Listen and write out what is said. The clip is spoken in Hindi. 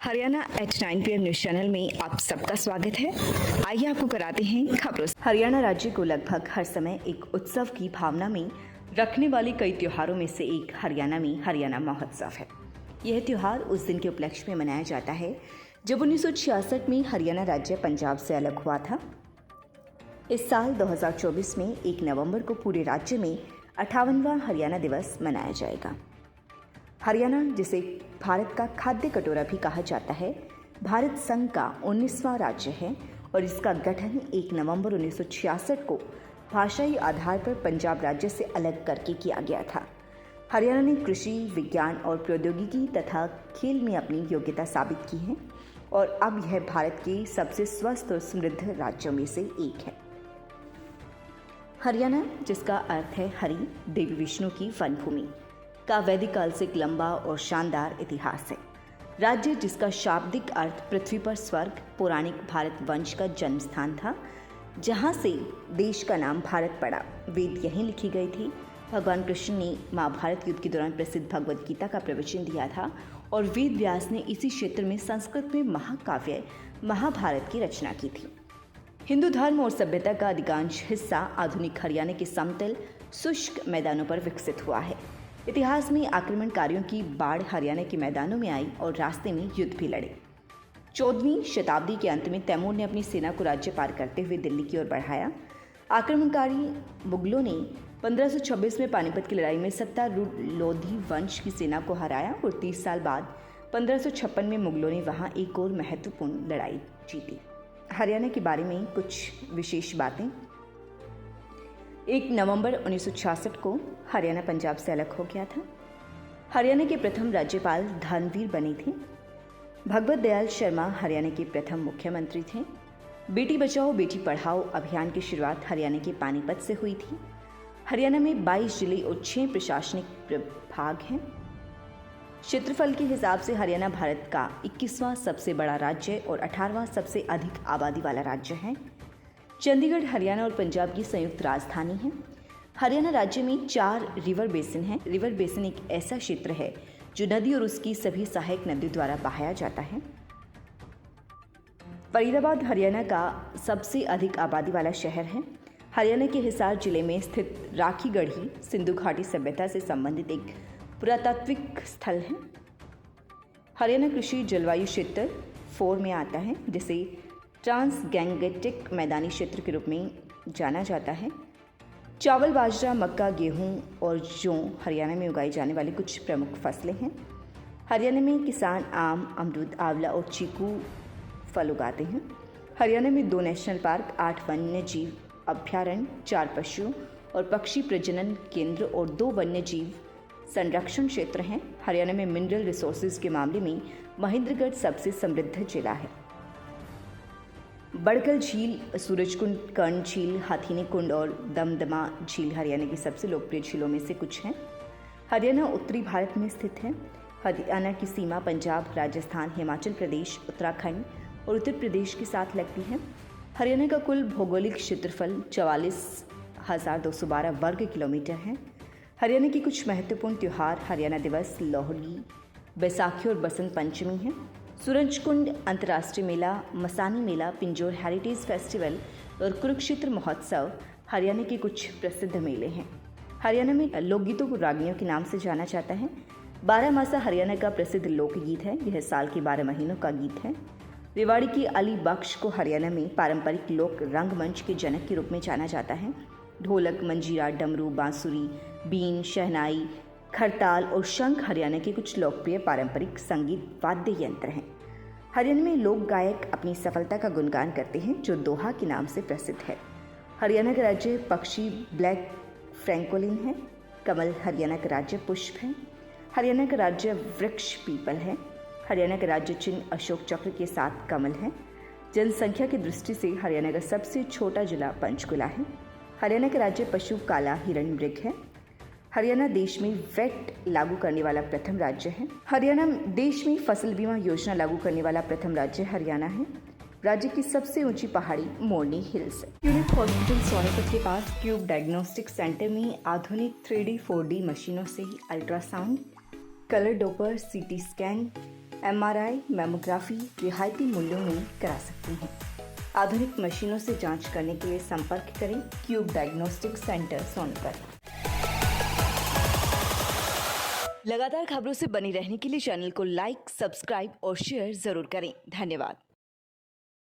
Haryana at 9 PM news channel में आप सबका स्वागत है। आइए आपको कराते हैं खबरों से। हरियाणा राज्य को लगभग हर समय एक उत्सव की भावना में रखने वाले कई त्योहारों में से एक हरियाणा में हरियाणा महोत्सव है। यह त्योहार उस दिन के उपलक्ष्य में मनाया जाता है जब 1966 में हरियाणा राज्य पंजाब से अलग हुआ था। इस साल 2024 में 1 नवंबर को पूरे राज्य में 58वां हरियाणा दिवस मनाया जाएगा। हरियाणा, जिसे भारत का खाद्य कटोरा भी कहा जाता है, भारत संघ का 19वां राज्य है और इसका गठन 1 नवंबर 1966 को भाषाई आधार पर पंजाब राज्य से अलग करके किया गया था। हरियाणा ने कृषि, विज्ञान और प्रौद्योगिकी तथा खेल में अपनी योग्यता साबित की है और अब यह भारत के सबसे स्वस्थ और समृद्ध राज्यों में से एक है। हरियाणा, जिसका अर्थ है हरि, देवी विष्णु की वन भूमि, का वैदिक काल से एक लंबा और शानदार इतिहास है। राज्य, जिसका शाब्दिक अर्थ पृथ्वी पर स्वर्ग, पौराणिक भारत वंश का जन्म स्थान था, जहाँ से देश का नाम भारत पड़ा। वेद यहीं लिखी गई थी। भगवान कृष्ण ने महाभारत युद्ध के दौरान प्रसिद्ध भगवद गीता का प्रवचन दिया था और वेद व्यास ने इसी क्षेत्र में संस्कृत में महाकाव्य महाभारत की रचना की थी। हिंदू धर्म और सभ्यता का अधिकांश हिस्सा आधुनिक हरियाणा के समतल शुष्क मैदानों पर विकसित हुआ है। इतिहास में आक्रमणकारियों की बाढ़ हरियाणा के मैदानों में आई और रास्ते में युद्ध भी लड़े। 14वीं शताब्दी के अंत में तैमूर ने अपनी सेना को राज्य पार करते हुए दिल्ली की ओर बढ़ाया। आक्रमणकारी मुगलों ने 1526 में पानीपत की लड़ाई में सत्तारूढ़ लोधी वंश की सेना को हराया और 30 साल बाद 1556 में मुगलों ने वहां एक और महत्वपूर्ण लड़ाई जीती। हरियाणा के बारे में कुछ विशेष बातें। 1 नवंबर 1966 को हरियाणा पंजाब से अलग हो गया था। हरियाणा के प्रथम राज्यपाल धर्मवीर बने थे। भगवत दयाल शर्मा हरियाणा के प्रथम मुख्यमंत्री थे। बेटी बचाओ बेटी पढ़ाओ अभियान की शुरुआत हरियाणा के पानीपत से हुई थी। हरियाणा में 22 जिले और 6 प्रशासनिक विभाग हैं। क्षेत्रफल के हिसाब से हरियाणा भारत का 21वां सबसे बड़ा राज्य और 18वां सबसे अधिक आबादी वाला राज्य है। चंडीगढ़ हरियाणा और पंजाब की संयुक्त राजधानी है। हरियाणा राज्य में 4 रिवर बेसिन हैं। रिवर बेसिन एक ऐसा क्षेत्र है जो नदी और उसकी सभी सहायक नदियों द्वारा बहाया जाता है। फरीदाबाद हरियाणा का सबसे अधिक आबादी वाला शहर है। हरियाणा के हिसार जिले में स्थित राखी गढ़ी सिंधु घाटी सभ्यता से संबंधित एक पुरातात्विक स्थल है। हरियाणा कृषि जलवायु क्षेत्र 4 में आता है, जिसे ट्रांसगैंगेटिक मैदानी क्षेत्र के रूप में जाना जाता है। चावल, बाजरा, मक्का, गेहूं और जौ हरियाणा में उगाई जाने वाली कुछ प्रमुख फसलें हैं। हरियाणा में किसान आम, अमरूद, आंवला और चीकू फल उगाते हैं। हरियाणा में 2 नेशनल पार्क, 8 वन्य जीव अभ्यारण्य, 4 पशु और पक्षी प्रजनन केंद्र और 2 वन्य जीव संरक्षण क्षेत्र हैं। हरियाणा में मिनरल रिसोर्सेज के मामले में महेंद्रगढ़ सबसे समृद्ध जिला है। बड़कल झील, सूरजकुंड, कर्ण झील, हाथीनी कुंड और दमदमा झील हरियाणा की सबसे लोकप्रिय झीलों में से कुछ हैं। हरियाणा उत्तरी भारत में स्थित है। हरियाणा की सीमा पंजाब, राजस्थान, हिमाचल प्रदेश, उत्तराखंड और उत्तर प्रदेश के साथ लगती है। हरियाणा का कुल भौगोलिक क्षेत्रफल 44,212 वर्ग किलोमीटर है। हरियाणा के कुछ महत्वपूर्ण त्यौहार हरियाणा दिवस, लोहड़ी, बैसाखी और बसंत पंचमी है। सूरजकुंड अंतर्राष्ट्रीय मेला, मसानी मेला, पिंजौर हेरिटेज फेस्टिवल और कुरुक्षेत्र महोत्सव हरियाणा के कुछ प्रसिद्ध मेले हैं। हरियाणा में लोकगीतों को रागिनियों के नाम से जाना जाता है। 12 मासा हरियाणा का प्रसिद्ध लोकगीत है। यह साल के 12 महीनों का गीत है। रेवाड़ी की अली बख्श को हरियाणा में पारंपरिक लोक रंगमंच के जनक के रूप में जाना जाता है। ढोलक, मंजीरा, डमरू, बांसुरी, बीन, शहनाई, खरताल और शंख हरियाणा के कुछ लोकप्रिय पारंपरिक संगीत वाद्य यंत्र हैं। हरियाणा में लोक गायक अपनी सफलता का गुणगान करते हैं, जो दोहा के नाम से प्रसिद्ध है। हरियाणा का राज्य पक्षी ब्लैक फ्रैंकोलिन है। कमल हरियाणा का राज्य पुष्प है। हरियाणा का राज्य वृक्ष पीपल है। हरियाणा का राज्य चिन्ह अशोक चक्र के साथ कमल है। जनसंख्या की दृष्टि से हरियाणा का सबसे छोटा जिला पंचकुला है। हरियाणा का राज्य पशु काला हिरण मृग है। हरियाणा देश में वैट लागू करने वाला प्रथम राज्य है। हरियाणा देश में फसल बीमा योजना लागू करने वाला प्रथम राज्य हरियाणा है। राज्य की सबसे ऊंची पहाड़ी मोरनी हिल्स है। यूनिक हॉस्पिटल सोनीपत के पास क्यूब डायग्नोस्टिक सेंटर में आधुनिक 3D 4D मशीनों से ultrasound, colour Doppler, CT scan, MRI, mammography रियायती मूल्यों में करा सकती हैं। आधुनिक मशीनों से जांच करने के लिए संपर्क करें क्यूब डायग्नोस्टिक सेंटर सोनीपत। लगातार खबरों से बनी रहने के लिए चैनल को लाइक, सब्सक्राइब और शेयर जरूर करें। धन्यवाद।